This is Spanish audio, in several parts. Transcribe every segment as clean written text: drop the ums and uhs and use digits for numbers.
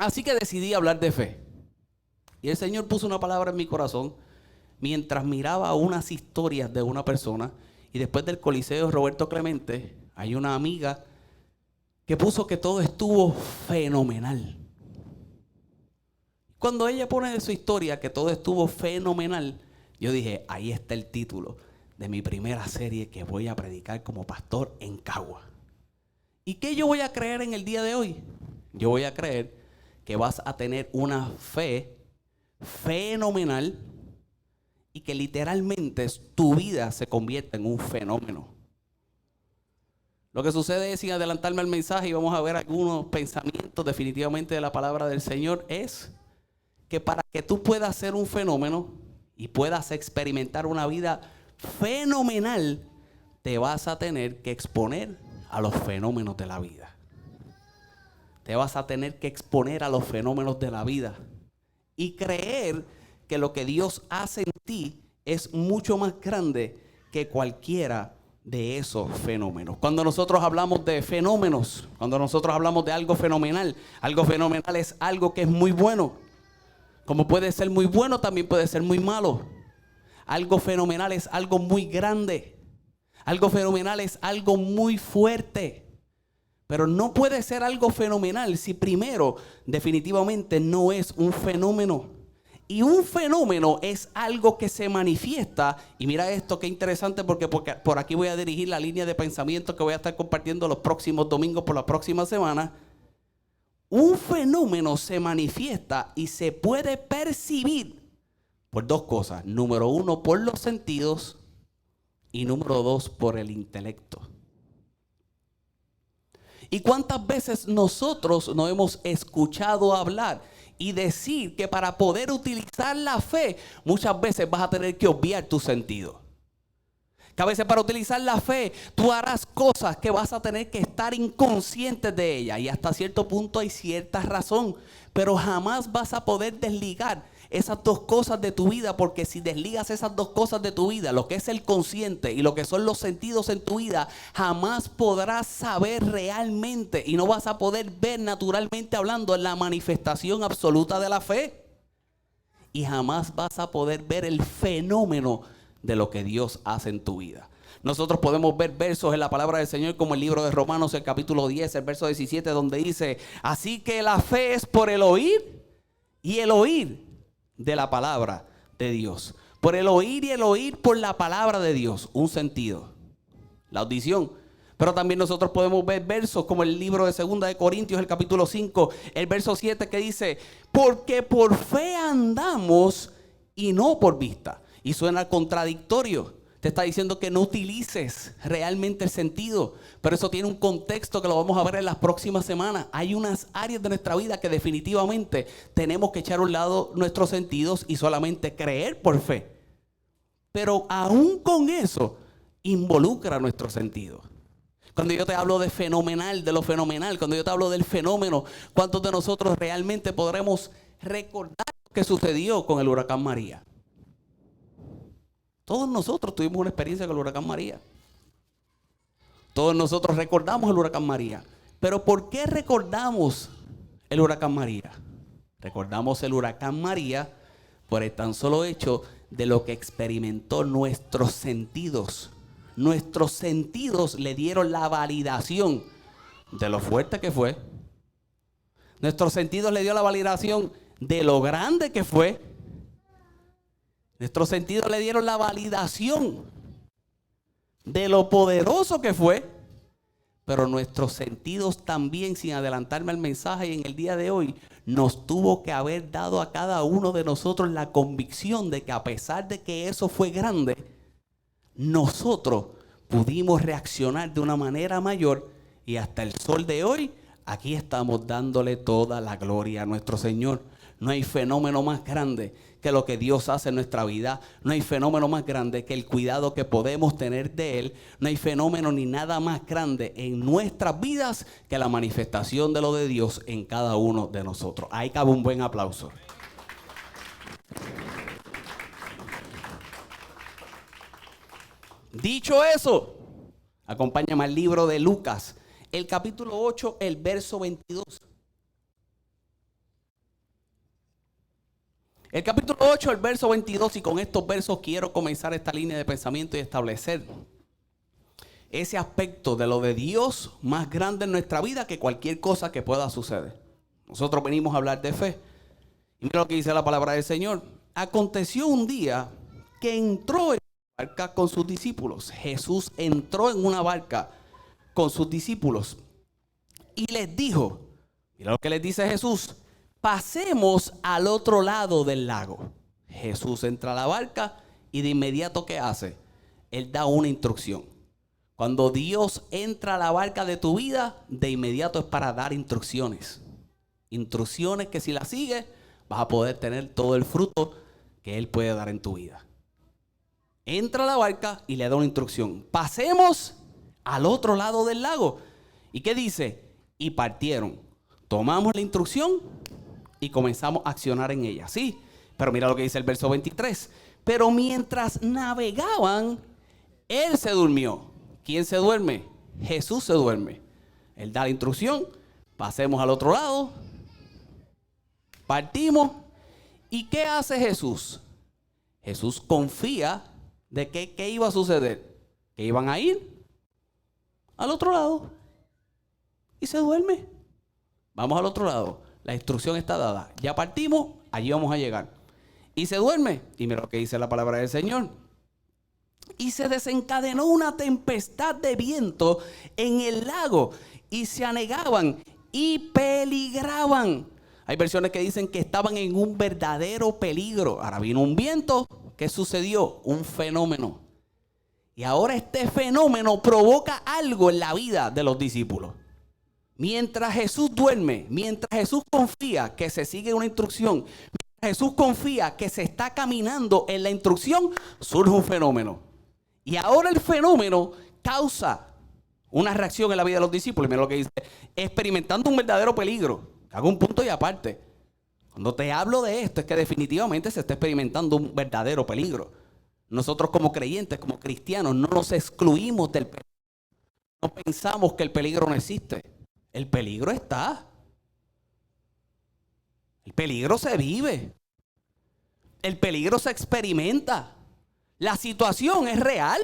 Así que decidí hablar de fe. Y el Señor puso una palabra en mi corazón mientras miraba unas historias de una persona. Y después del Coliseo Roberto Clemente, hay una amiga que puso que todo estuvo fenomenal. Cuando ella pone de su historia que todo estuvo fenomenal, yo dije, ahí está el título de mi primera serie que voy a predicar como pastor en Cagua. ¿Y qué yo voy a creer en el día de hoy? Yo voy a creer que vas a tener una fe fenomenal y que literalmente tu vida se convierta en un fenómeno. Lo que sucede es, sin adelantarme al mensaje, y vamos a ver algunos pensamientos definitivamente de la palabra del Señor, es que para que tú puedas ser un fenómeno y puedas experimentar una vida fenomenal, te vas a tener que exponer a los fenómenos de la vida. Te vas a tener que exponer a los fenómenos de la vida y creer que lo que Dios hace en ti es mucho más grande que cualquiera de esos fenómenos. Cuando nosotros hablamos de fenómenos, cuando nosotros hablamos de algo fenomenal es algo que es muy bueno. Como puede ser muy bueno, también puede ser muy malo. Algo fenomenal es algo muy grande. Algo fenomenal es algo muy fuerte. Pero no puede ser algo fenomenal si primero definitivamente no es un fenómeno. Y un fenómeno es algo que se manifiesta. Y mira esto, qué interesante, porque por aquí voy a dirigir la línea de pensamiento que voy a estar compartiendo los próximos domingos por la próxima semana. Un fenómeno se manifiesta y se puede percibir por dos cosas. Número uno, por los sentidos, y número dos, por el intelecto. ¿Y cuántas veces nosotros nos hemos escuchado hablar y decir que para poder utilizar la fe, muchas veces vas a tener que obviar tus sentidos? Que a veces para utilizar la fe, tú harás cosas que vas a tener que estar inconscientes de ellas. Y hasta cierto punto hay cierta razón. Pero jamás vas a poder desligar esas dos cosas de tu vida. Porque si desligas esas dos cosas de tu vida, lo que es el consciente y lo que son los sentidos en tu vida, jamás podrás saber realmente y no vas a poder ver naturalmente hablando la manifestación absoluta de la fe. Y jamás vas a poder ver el fenómeno de lo que Dios hace en tu vida. Nosotros podemos ver versos en la palabra del Señor como el libro de Romanos, el capítulo 10, el verso 17, donde dice: así que la fe es por el oír y el oír de la palabra de Dios. Por el oír y el oír por la palabra de Dios. Un sentido, la audición. Pero también nosotros podemos ver versos como el libro de 2 de Corintios, el capítulo 5, el verso 7, que dice: porque por fe andamos y no por vista. Y suena contradictorio. Te está diciendo que no utilices realmente el sentido. Pero eso tiene un contexto que lo vamos a ver en las próximas semanas. Hay unas áreas de nuestra vida que definitivamente tenemos que echar a un lado nuestros sentidos y solamente creer por fe. Pero aún con eso, involucra nuestros sentidos. Cuando yo te hablo de fenomenal, de lo fenomenal, cuando yo te hablo del fenómeno, ¿cuántos de nosotros realmente podremos recordar lo que sucedió con el huracán María? Todos nosotros tuvimos una experiencia con el huracán María. Todos nosotros recordamos el huracán María. Pero ¿por qué recordamos el huracán María? Recordamos el huracán María por el tan solo hecho de lo que experimentó nuestros sentidos. Nuestros sentidos le dieron la validación de lo fuerte que fue. Nuestros sentidos le dio la validación de lo grande que fue. Nuestros sentidos le dieron la validación de lo poderoso que fue. Pero nuestros sentidos también, sin adelantarme al mensaje en el día de hoy, nos tuvo que haber dado a cada uno de nosotros la convicción de que a pesar de que eso fue grande, nosotros pudimos reaccionar de una manera mayor y hasta el sol de hoy, aquí estamos dándole toda la gloria a nuestro Señor. No hay fenómeno más grande que lo que Dios hace en nuestra vida. No hay fenómeno más grande que el cuidado que podemos tener de Él. No hay fenómeno ni nada más grande en nuestras vidas que la manifestación de lo de Dios en cada uno de nosotros. Ahí cabe un buen aplauso. Dicho eso, acompáñame al libro de Lucas, el capítulo 8, el verso 22. El capítulo 8, el verso 22, y con estos versos quiero comenzar esta línea de pensamiento y establecer ese aspecto de lo de Dios más grande en nuestra vida que cualquier cosa que pueda suceder. Nosotros venimos a hablar de fe. Y mira lo que dice la palabra del Señor. Aconteció un día que entró en una barca con sus discípulos. Jesús entró en una barca con sus discípulos y les dijo, mira lo que les dice Jesús: pasemos al otro lado del lago. Jesús entra a la barca y de inmediato, ¿qué hace? Él da una instrucción. Cuando Dios entra a la barca de tu vida, de inmediato es para dar instrucciones. Instrucciones que si las sigues, vas a poder tener todo el fruto que Él puede dar en tu vida. Entra a la barca y le da una instrucción. Pasemos al otro lado del lago. ¿Y qué dice? Y partieron. Tomamos la instrucción y comenzamos a accionar en ella. Sí, pero mira lo que dice el verso 23. Pero mientras navegaban, Él se durmió. ¿Quién se duerme? Jesús se duerme. Él da la instrucción. Pasemos al otro lado. Partimos. ¿Y qué hace Jesús? Jesús confía de que ¿qué iba a suceder? Que iban a ir al otro lado. Y se duerme. Vamos al otro lado. La instrucción está dada. Ya partimos, allí vamos a llegar. Y se duerme. Y mira lo que dice la palabra del Señor. Y se desencadenó una tempestad de viento en el lago. Y se anegaban y peligraban. Hay versiones que dicen que estaban en un verdadero peligro. Ahora vino un viento. ¿Qué sucedió? Un fenómeno. Y ahora este fenómeno provoca algo en la vida de los discípulos. Mientras Jesús duerme, mientras Jesús confía que se sigue una instrucción, mientras Jesús confía que se está caminando en la instrucción, surge un fenómeno. Y ahora el fenómeno causa una reacción en la vida de los discípulos. Mira lo que dice: experimentando un verdadero peligro. Hago un punto y aparte. Cuando te hablo de esto es que definitivamente se está experimentando un verdadero peligro. Nosotros como creyentes, como cristianos, no nos excluimos del peligro. No pensamos que el peligro no existe. El peligro está. El peligro se vive. El peligro se experimenta. La situación es real.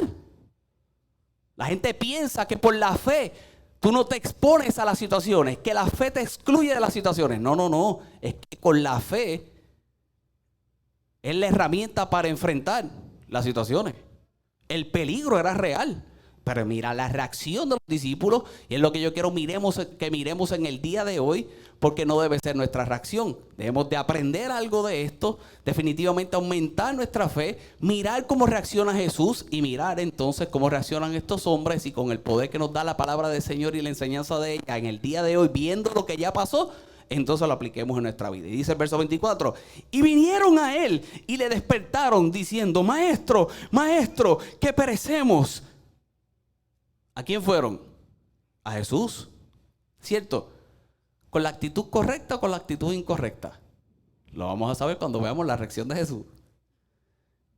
La gente piensa que por la fe tú no te expones a las situaciones, que la fe te excluye de las situaciones. No, no, no. Es que con la fe es la herramienta para enfrentar las situaciones. El peligro era real. Pero mira la reacción de los discípulos, y es lo que yo quiero que miremos en el día de hoy, porque no debe ser nuestra reacción. Debemos de aprender algo de esto, definitivamente aumentar nuestra fe, mirar cómo reacciona Jesús y mirar entonces cómo reaccionan estos hombres, y con el poder que nos da la palabra del Señor y la enseñanza de ella en el día de hoy, viendo lo que ya pasó, entonces lo apliquemos en nuestra vida. Y dice el verso 24, y vinieron a él y le despertaron diciendo: maestro, maestro, que perecemos. ¿A quién fueron? A Jesús, ¿cierto? ¿Con la actitud correcta o con la actitud incorrecta? Lo vamos a saber cuando veamos la reacción de Jesús.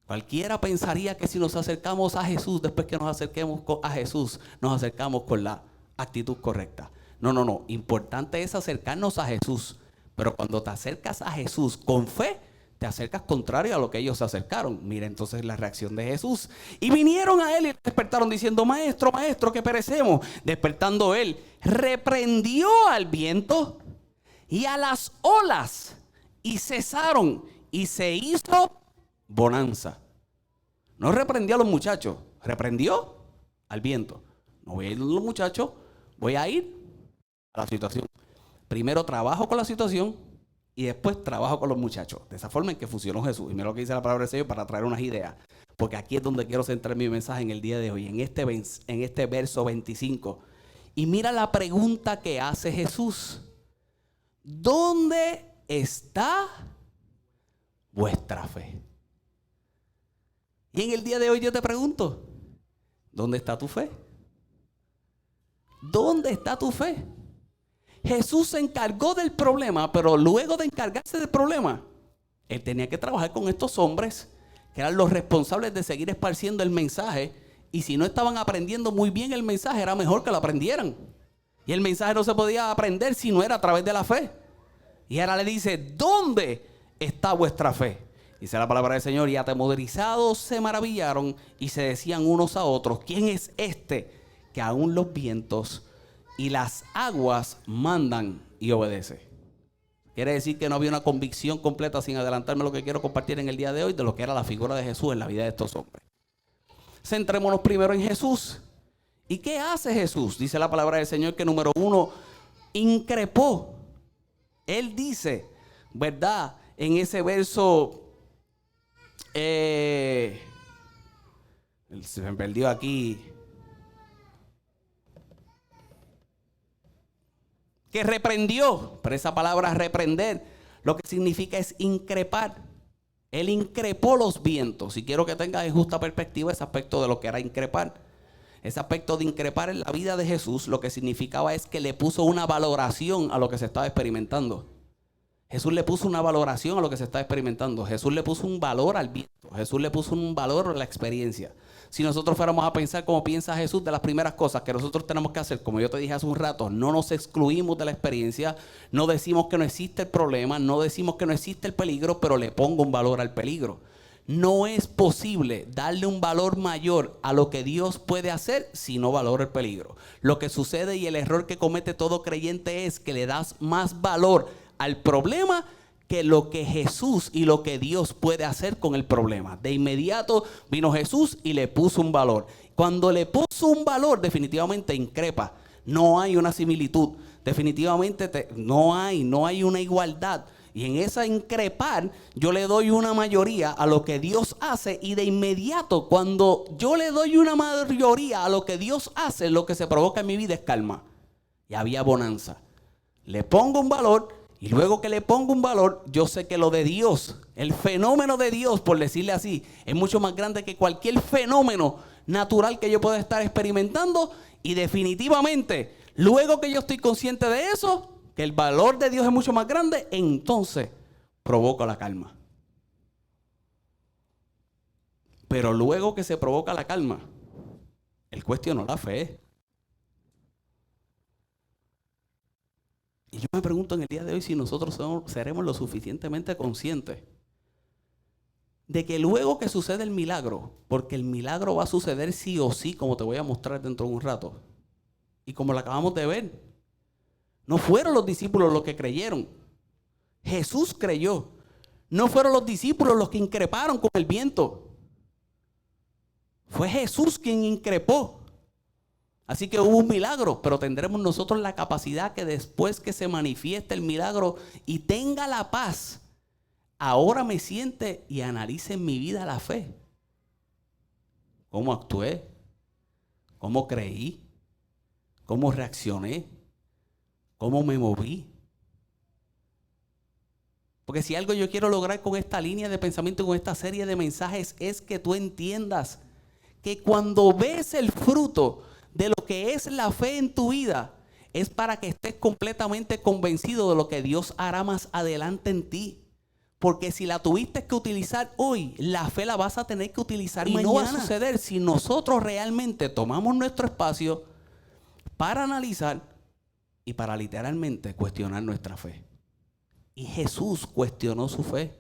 Cualquiera pensaría que si nos acercamos a Jesús, después que nos acerquemos a Jesús, nos acercamos con la actitud correcta. No, no, no. Importante es acercarnos a Jesús. Pero cuando te acercas a Jesús con fe, te acercas contrario a lo que ellos se acercaron. Mira entonces la reacción de Jesús. Y vinieron a él y despertaron diciendo: maestro, maestro, que perecemos. Despertando él, reprendió al viento y a las olas, y cesaron, y se hizo bonanza. No reprendió a los muchachos, reprendió al viento. No voy a ir a los muchachos, voy a ir a la situación. Primero trabajo con la situación y después trabajo con los muchachos. De esa forma en que funcionó Jesús. Y mira lo que dice la palabra del Señor para traer unas ideas. Porque aquí es donde quiero centrar mi mensaje en el día de hoy. En este verso 25. Y mira la pregunta que hace Jesús. ¿Dónde está vuestra fe? Y en el día de hoy yo te pregunto: ¿dónde está tu fe? ¿Dónde está tu fe? Jesús se encargó del problema, pero luego de encargarse del problema, él tenía que trabajar con estos hombres que eran los responsables de seguir esparciendo el mensaje. Y si no estaban aprendiendo muy bien el mensaje, era mejor que lo aprendieran. Y el mensaje no se podía aprender si no era a través de la fe. Y ahora le dice: ¿dónde está vuestra fe? Dice la palabra del Señor, y atemorizados se maravillaron y se decían unos a otros, ¿quién es este que aún los vientos y las aguas mandan y obedece? Quiere decir que no había una convicción completa, sin adelantarme lo que quiero compartir en el día de hoy, de lo que era la figura de Jesús en la vida de estos hombres. Centrémonos primero en Jesús. ¿Y qué hace Jesús? Dice la palabra del Señor que número 1, increpó. Él dice, ¿verdad? En ese verso, se me perdió aquí, que reprendió, pero esa palabra reprender, lo que significa es increpar. Él increpó los vientos, y quiero que tengas en justa perspectiva ese aspecto de lo que era increpar. Ese aspecto de increpar en la vida de Jesús, lo que significaba es que le puso una valoración a lo que se estaba experimentando. Jesús le puso una valoración a lo que se estaba experimentando. Jesús le puso un valor al viento. Jesús le puso un valor a la experiencia. Si nosotros fuéramos a pensar como piensa Jesús, de las primeras cosas que nosotros tenemos que hacer, como yo te dije hace un rato, no nos excluimos de la experiencia, no decimos que no existe el problema, no decimos que no existe el peligro, pero le pongo un valor al peligro. No es posible darle un valor mayor a lo que Dios puede hacer si no valora el peligro. Lo que sucede y el error que comete todo creyente es que le das más valor al problema que lo que Jesús y lo que Dios puede hacer con el problema. De inmediato vino Jesús y le puso un valor. Cuando le puso un valor, definitivamente increpa. No hay una similitud. Definitivamente no hay una igualdad. Y en esa increpar, yo le doy una mayoría a lo que Dios hace. Y de inmediato, cuando yo le doy una mayoría a lo que Dios hace, lo que se provoca en mi vida es calma. Y había bonanza. Le pongo un valor. Y luego que le pongo un valor, yo sé que lo de Dios, el fenómeno de Dios, por decirle así, es mucho más grande que cualquier fenómeno natural que yo pueda estar experimentando. Y definitivamente, luego que yo estoy consciente de eso, que el valor de Dios es mucho más grande, entonces provoca la calma. Pero luego que se provoca la calma, él cuestionó la fe. Y yo me pregunto en el día de hoy si nosotros seremos lo suficientemente conscientes de que luego que sucede el milagro, porque el milagro va a suceder sí o sí, como te voy a mostrar dentro de un rato, y como lo acabamos de ver, no fueron los discípulos los que creyeron, Jesús creyó. No fueron los discípulos los que increparon con el viento, fue Jesús quien increpó. Así que hubo un milagro, pero tendremos nosotros la capacidad que después que se manifieste el milagro y tenga la paz, ahora me siente y analice en mi vida la fe. ¿Cómo actué? ¿Cómo creí? ¿Cómo reaccioné? ¿Cómo me moví? Porque si algo yo quiero lograr con esta línea de pensamiento, con esta serie de mensajes, es que tú entiendas que cuando ves el fruto de lo que es la fe en tu vida, es para que estés completamente convencido de lo que Dios hará más adelante en ti. Porque si la tuviste que utilizar hoy, la fe la vas a tener que utilizar mañana. Y no va a suceder si nosotros realmente tomamos nuestro espacio para analizar y para literalmente cuestionar nuestra fe. Y Jesús cuestionó su fe.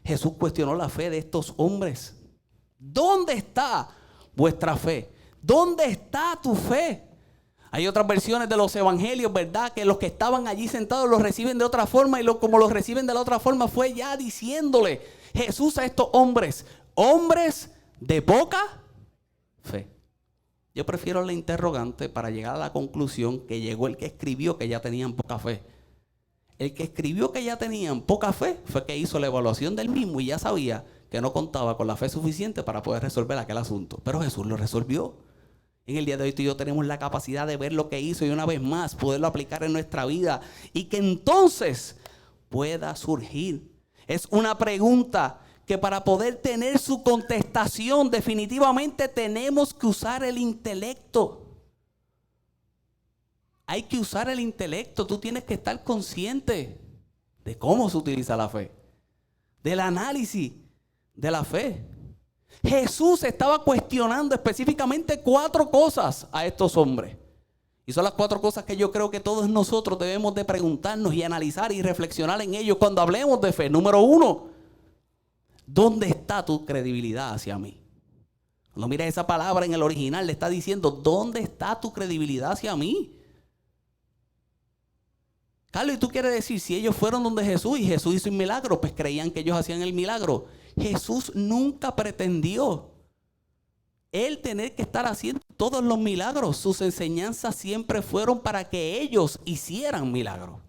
Jesús cuestionó la fe de estos hombres. ¿Dónde está vuestra fe? ¿Dónde está tu fe? Hay otras versiones de los evangelios, ¿verdad? Que los que estaban allí sentados los reciben de otra forma. Y como los reciben de la otra forma fue ya diciéndole Jesús a estos hombres, hombres de poca fe. Yo prefiero la interrogante para llegar a la conclusión que llegó el que escribió que ya tenían poca fe. El que escribió que ya tenían poca fe fue que hizo la evaluación del mismo y ya sabía que no contaba con la fe suficiente para poder resolver aquel asunto. Pero Jesús lo resolvió. En el día de hoy tú y yo tenemos la capacidad de ver lo que hizo y una vez más poderlo aplicar en nuestra vida y que entonces pueda surgir. Es una pregunta que para poder tener su contestación definitivamente tenemos que usar el intelecto. Hay que usar el intelecto. Tú tienes que estar consciente de cómo se utiliza la fe, del análisis de la fe. Jesús estaba cuestionando específicamente 4 cosas a estos hombres. Y son las 4 cosas que yo creo que todos nosotros debemos de preguntarnos y analizar y reflexionar en ellos cuando hablemos de fe. Número 1, ¿dónde está tu credibilidad hacia mí? Cuando mira esa palabra en el original, le está diciendo, ¿dónde está tu credibilidad hacia mí? Carlos, ¿y tú quieres decir, si ellos fueron donde Jesús y Jesús hizo un milagro, pues creían que ellos hacían el milagro? Jesús nunca pretendió él tener que estar haciendo todos los milagros. Sus enseñanzas siempre fueron para que ellos hicieran milagros.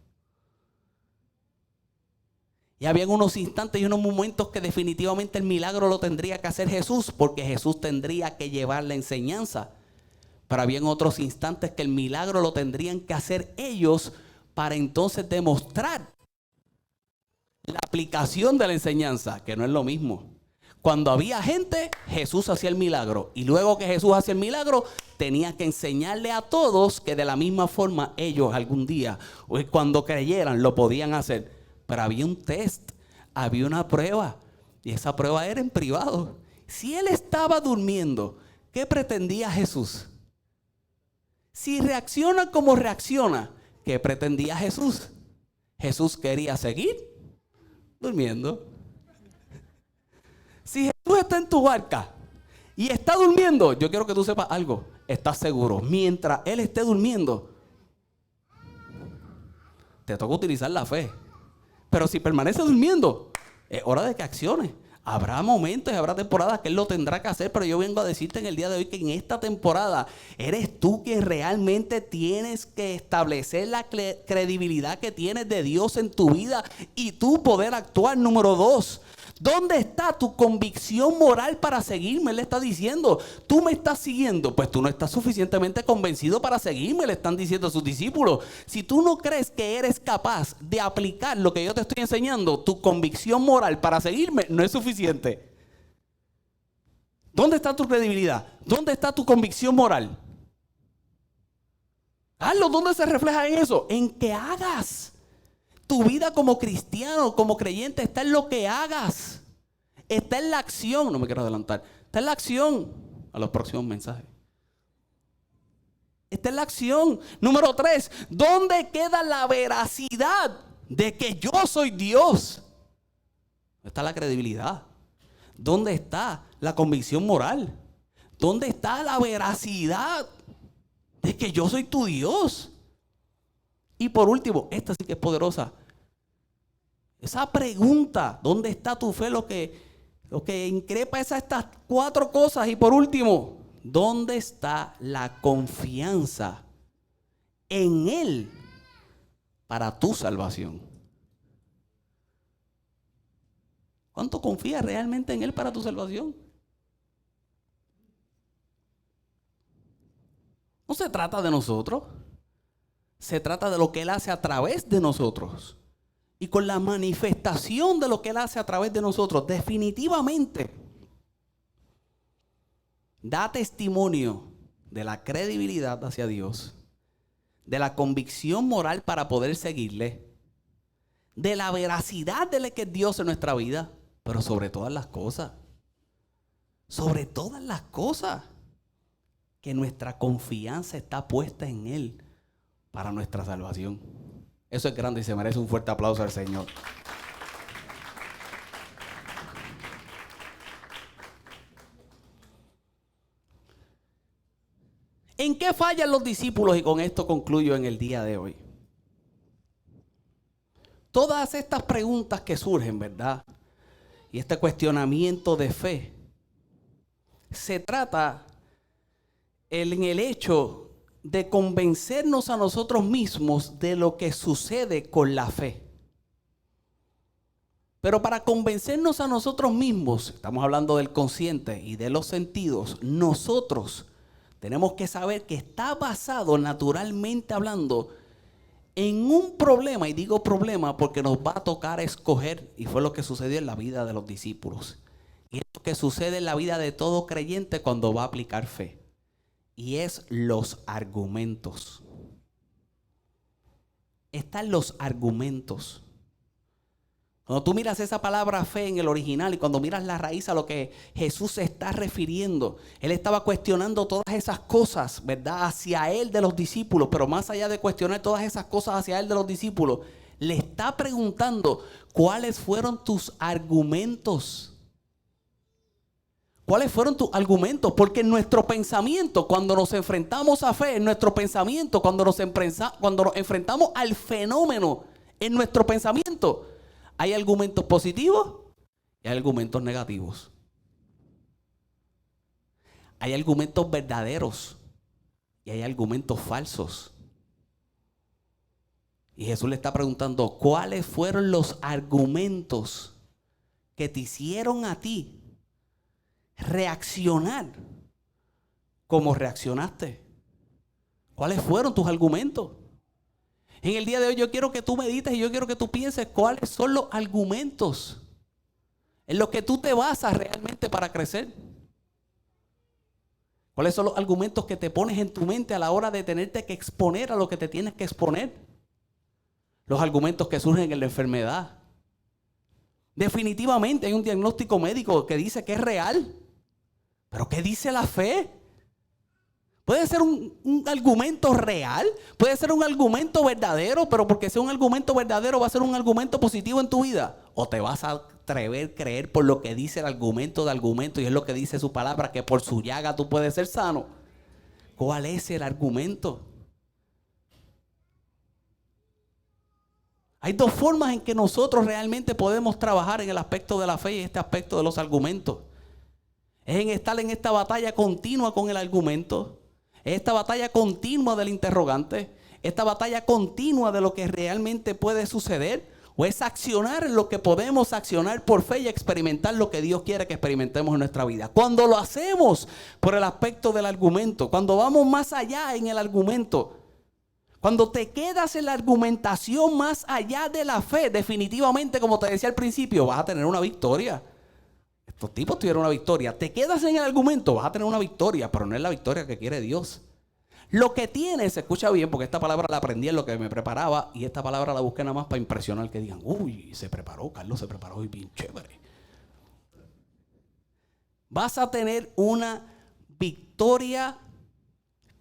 Y había unos instantes y unos momentos que definitivamente el milagro lo tendría que hacer Jesús, porque Jesús tendría que llevar la enseñanza. Pero había otros instantes que el milagro lo tendrían que hacer ellos para entonces demostrar la aplicación de la enseñanza, que no es lo mismo. Cuando había gente, Jesús hacía el milagro. Y luego que Jesús hacía el milagro, tenía que enseñarle a todos que de la misma forma ellos algún día, o cuando creyeran, lo podían hacer. Pero había un test, había una prueba. Y esa prueba era en privado. Si él estaba durmiendo, ¿qué pretendía Jesús? Si reacciona como reacciona, ¿qué pretendía Jesús? Jesús quería seguir durmiendo. Si Jesús está en tu barca y está durmiendo, yo quiero que tú sepas algo. Estás seguro. Mientras Él esté durmiendo, te toca utilizar la fe. Pero si permanece durmiendo, es hora de que acciones. Habrá momentos y habrá temporadas que Él lo tendrá que hacer, pero yo vengo a decirte en el día de hoy que en esta temporada eres tú quien realmente tienes que establecer la credibilidad que tienes de Dios en tu vida y tú poder actuar. Número 2. ¿Dónde está tu convicción moral para seguirme? Él le está diciendo, tú me estás siguiendo, pues tú no estás suficientemente convencido para seguirme, le están diciendo a sus discípulos. Si tú no crees que eres capaz de aplicar lo que yo te estoy enseñando, tu convicción moral para seguirme no es suficiente. ¿Dónde está tu credibilidad? ¿Dónde está tu convicción moral? Hazlo, ¿dónde se refleja en eso? En que hagas. Tu vida como cristiano, como creyente, está en lo que hagas. Está en la acción. No me quiero adelantar. Está en la acción. A los próximos mensajes. Está en la acción. Número 3. ¿Dónde queda la veracidad de que yo soy Dios? ¿Dónde está la credibilidad? ¿Dónde está la convicción moral? ¿Dónde está la veracidad de que yo soy tu Dios? Y por último, esta sí que es poderosa. Esa pregunta, ¿dónde está tu fe? Lo que increpa es estas 4 cosas. Y por último, ¿dónde está la confianza en Él para tu salvación? ¿Cuánto confías realmente en Él para tu salvación? No se trata de nosotros. Se trata de lo que Él hace a través de nosotros. Y con la manifestación de lo que Él hace a través de nosotros, definitivamente da testimonio de la credibilidad hacia Dios, de la convicción moral para poder seguirle, de la veracidad de lo que es Dios en nuestra vida, pero sobre todas las cosas, que nuestra confianza está puesta en Él para nuestra salvación. Eso es grande y se merece un fuerte aplauso al Señor. ¿En qué fallan los discípulos? Y con esto concluyo en el día de hoy. Todas estas preguntas que surgen, ¿verdad? Y este cuestionamiento de fe, se trata en el hecho de convencernos a nosotros mismos de lo que sucede con la fe. Pero para convencernos a nosotros mismos, estamos hablando del consciente y de los sentidos, nosotros tenemos que saber que está basado naturalmente hablando en un problema, y digo problema porque nos va a tocar escoger, y fue lo que sucedió en la vida de los discípulos. Y es lo que sucede en la vida de todo creyente cuando va a aplicar fe. Y es los argumentos. Están los argumentos. Cuando tú miras esa palabra fe en el original y cuando miras la raíz a lo que Jesús se está refiriendo, Él estaba cuestionando todas esas cosas, ¿verdad? Hacia Él de los discípulos, pero más allá de cuestionar todas esas cosas hacia Él de los discípulos, le está preguntando, ¿cuáles fueron tus argumentos? ¿Cuáles fueron tus argumentos? Porque en nuestro pensamiento, cuando nos enfrentamos a fe, en nuestro pensamiento, cuando nos enfrentamos al fenómeno, en nuestro pensamiento, hay argumentos positivos y hay argumentos negativos. Hay argumentos verdaderos y hay argumentos falsos. Y Jesús le está preguntando, ¿cuáles fueron los argumentos que te hicieron a ti reaccionar como reaccionaste? ¿Cuáles fueron tus argumentos? En el día de hoy yo quiero que tú medites y yo quiero que tú pienses cuáles son los argumentos en los que tú te basas realmente para crecer. ¿Cuáles son los argumentos que te pones en tu mente a la hora de tenerte que exponer a lo que te tienes que exponer? Los argumentos que surgen en la enfermedad. Definitivamente hay un diagnóstico médico que dice que es real. ¿Pero qué dice la fe? Puede ser un argumento real, puede ser un argumento verdadero, pero porque sea un argumento verdadero va a ser un argumento positivo en tu vida. O te vas a atrever a creer por lo que dice el argumento de argumento y es lo que dice su palabra, que por su llaga tú puedes ser sano. ¿Cuál es el argumento? Hay dos formas en que nosotros realmente podemos trabajar en el aspecto de la fe y este aspecto de los argumentos. Es en estar en esta batalla continua con el argumento, esta batalla continua del interrogante, esta batalla continua de lo que realmente puede suceder, o es accionar en lo que podemos accionar por fe y experimentar lo que Dios quiere que experimentemos en nuestra vida. Cuando lo hacemos por el aspecto del argumento, cuando vamos más allá en el argumento, cuando te quedas en la argumentación más allá de la fe, definitivamente, como te decía al principio, vas a tener una victoria. Estos tipos tuvieron una victoria. Te quedas en el argumento, vas a tener una victoria, pero no es la victoria que quiere Dios. Lo que tienes, escucha bien, porque esta palabra la aprendí en lo que me preparaba y esta palabra la busqué nada más para impresionar, que digan, uy, se preparó, Carlos se preparó y bien chévere. Vas a tener una victoria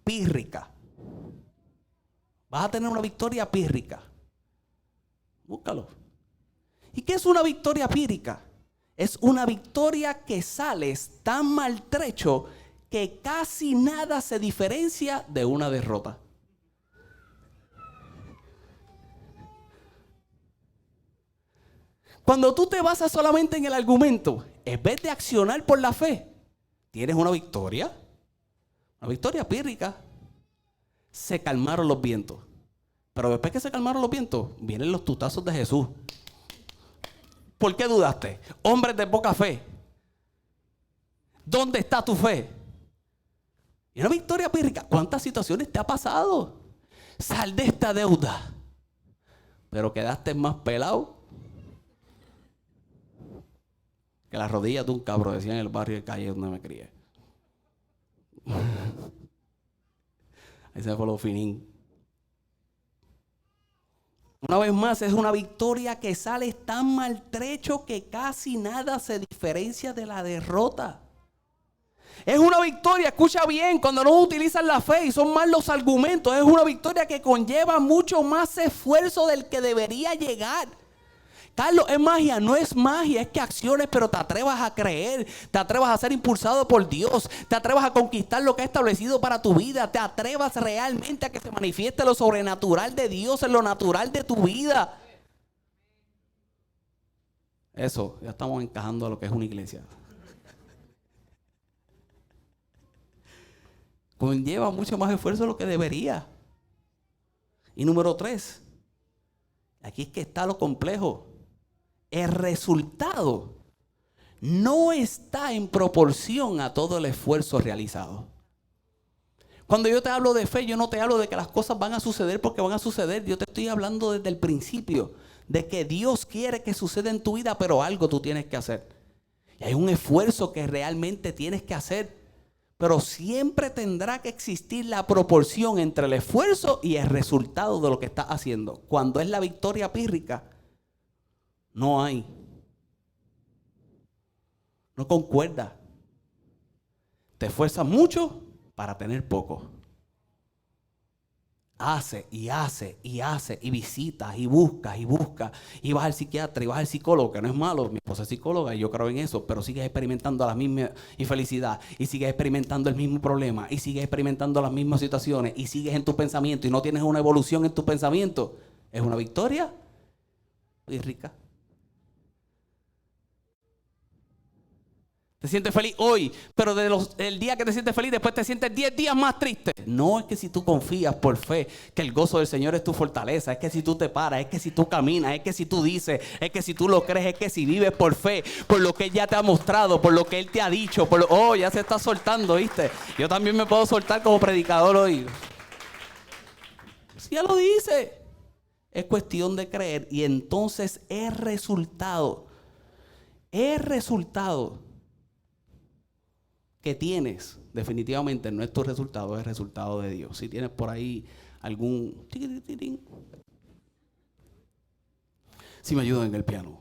pírrica. Vas a tener una victoria pírrica. Búscalo. ¿Y qué es una victoria pírrica? Es una victoria que sales tan maltrecho que casi nada se diferencia de una derrota. Cuando tú te basas solamente en el argumento, en vez de accionar por la fe, tienes una victoria pírrica. Se calmaron los vientos. Pero después que se calmaron los vientos, vienen los tutazos de Jesús. ¿Por qué dudaste? Hombres de poca fe. ¿Dónde está tu fe? Y una victoria pírrica. ¿Cuántas situaciones te ha pasado? Sal de esta deuda. Pero quedaste más pelado que las rodillas de un cabro, decía en el barrio de calle donde me crié. Ese fue lo finín. Una vez más, es una victoria que sale tan maltrecho que casi nada se diferencia de la derrota. Es una victoria, escucha bien, cuando no utilizan la fe y son más los argumentos, es una victoria que conlleva mucho más esfuerzo del que debería llegar. Carlos, es magia, no es magia, es que acciones, pero te atrevas a creer, te atrevas a ser impulsado por Dios, te atrevas a conquistar lo que ha establecido para tu vida, te atrevas realmente a que se manifieste lo sobrenatural de Dios en lo natural de tu vida. Eso, ya estamos encajando a lo que es una iglesia. Conlleva mucho más esfuerzo de lo que debería. Y número 3, aquí es que está lo complejo. El resultado no está en proporción a todo el esfuerzo realizado. Cuando yo te hablo de fe, yo no te hablo de que las cosas van a suceder porque van a suceder. Yo te estoy hablando desde el principio de que Dios quiere que suceda en tu vida, pero algo tú tienes que hacer. Y hay un esfuerzo que realmente tienes que hacer, pero siempre tendrá que existir la proporción entre el esfuerzo y el resultado de lo que estás haciendo. Cuando es la victoria pírrica, No hay. No concuerda. Te esfuerzas mucho para tener poco. Hace y hace y hace y visitas y buscas y vas al psiquiatra y vas al psicólogo, que no es malo, mi esposa es psicóloga y yo creo en eso, pero sigues experimentando la misma infelicidad y sigues experimentando el mismo problema y sigues experimentando las mismas situaciones y sigues en tu pensamiento y no tienes una evolución en tu pensamiento. ¿Es una victoria? Muy rica. Te sientes feliz hoy, pero el día que te sientes feliz, después te sientes 10 días más triste. No, es que si tú confías por fe que el gozo del Señor es tu fortaleza, es que si tú te paras, es que si tú caminas, es que si tú dices, es que si tú lo crees, es que si vives por fe, por lo que Él ya te ha mostrado, por lo que Él te ha dicho, ya se está soltando, ¿viste? Yo también me puedo soltar como predicador hoy. Si ya lo dice, es cuestión de creer y entonces el resultado que tienes, definitivamente no es tu resultado, es el resultado de Dios. Si tienes por ahí algún... Si me ayudan en el piano.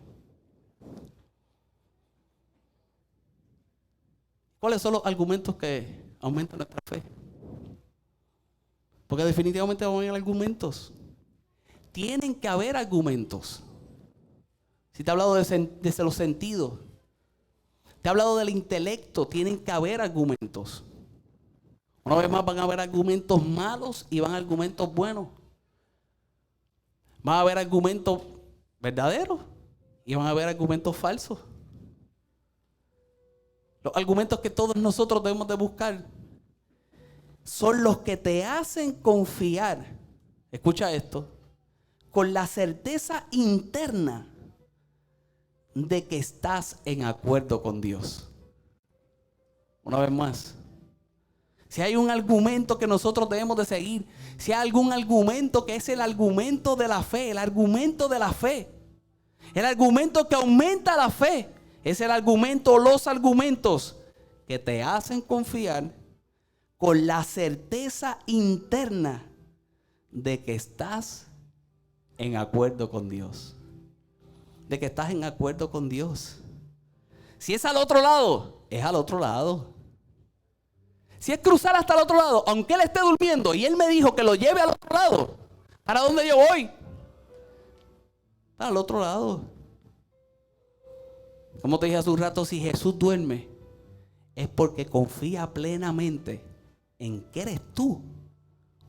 ¿Cuáles son los argumentos que aumentan nuestra fe? Porque definitivamente van a haber argumentos. Tienen que haber argumentos. Si te he hablado de los sentidos, te he hablado del intelecto, tienen que haber argumentos. Una vez más van a haber argumentos malos y van a haber argumentos buenos. Van a haber argumentos verdaderos y van a haber argumentos falsos. Los argumentos que todos nosotros debemos de buscar son los que te hacen confiar, escucha esto, con la certeza interna de que estás en acuerdo con Dios. Una vez más, si hay un argumento que nosotros debemos de seguir, si hay algún argumento que es el argumento de la fe, el argumento de la fe, el argumento que aumenta la fe, es el argumento, los argumentos que te hacen confiar con la certeza interna de que estás en acuerdo con Dios. De que estás en acuerdo con Dios. Si es al otro lado, es al otro lado. Si es cruzar hasta el otro lado, aunque Él esté durmiendo y Él me dijo que lo lleve al otro lado, ¿para dónde yo voy? Al otro lado. Como te dije hace un rato, si Jesús duerme, es porque confía plenamente en que eres tú,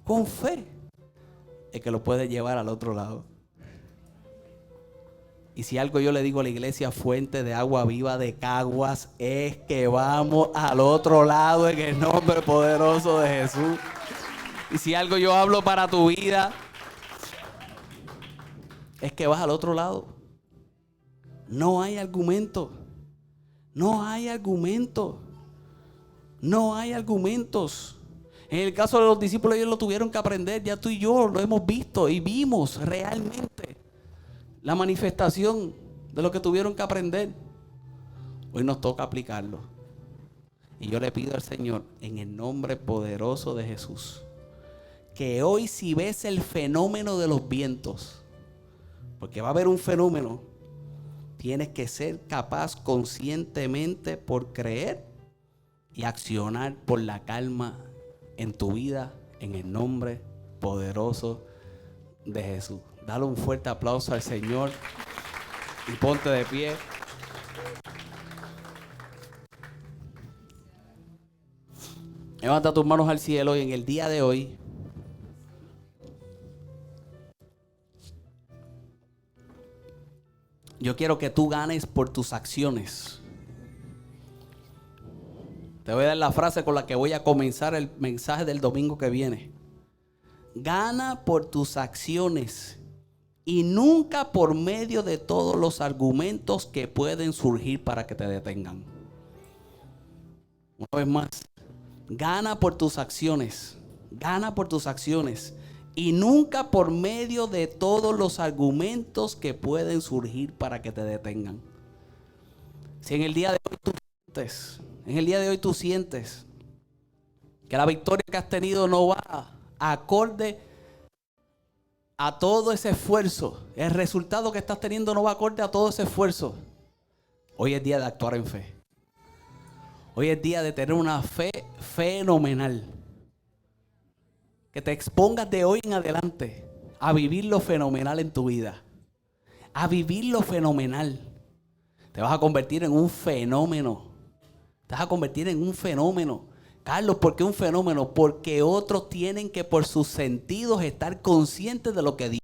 con fe, el que lo puede llevar al otro lado. Y si algo yo le digo a la iglesia Fuente de Agua Viva de Caguas, es que vamos al otro lado en el nombre poderoso de Jesús. Y si algo yo hablo para tu vida, es que vas al otro lado. No hay argumento. No hay argumento. No hay argumentos. En el caso de los discípulos, ellos lo tuvieron que aprender. Ya tú y yo lo hemos visto y vimos realmente la manifestación de lo que tuvieron que aprender. Hoy nos toca aplicarlo. Y yo le pido al Señor, en el nombre poderoso de Jesús, que hoy, si ves el fenómeno de los vientos, porque va a haber un fenómeno, tienes que ser capaz conscientemente por creer y accionar por la calma en tu vida, en el nombre poderoso de Jesús. Dale un fuerte aplauso al Señor y ponte de pie. Levanta tus manos al cielo y en el día de hoy yo quiero que tú ganes por tus acciones. Te voy a dar la frase con la que voy a comenzar el mensaje del domingo que viene. Gana por tus acciones y nunca por medio de todos los argumentos que pueden surgir para que te detengan. Una vez más, gana por tus acciones. Gana por tus acciones y nunca por medio de todos los argumentos que pueden surgir para que te detengan. Si en el día de hoy tú sientes que la victoria que has tenido no va acorde a todo ese esfuerzo, el resultado que estás teniendo no va acorde a todo ese esfuerzo. Hoy es día de actuar en fe. Hoy es día de tener una fe fenomenal. Que te expongas de hoy en adelante a vivir lo fenomenal en tu vida. A vivir lo fenomenal. Te vas a convertir en un fenómeno. Te vas a convertir en un fenómeno. Carlos, ¿por qué un fenómeno? Porque otros tienen que por sus sentidos estar conscientes de lo que Dios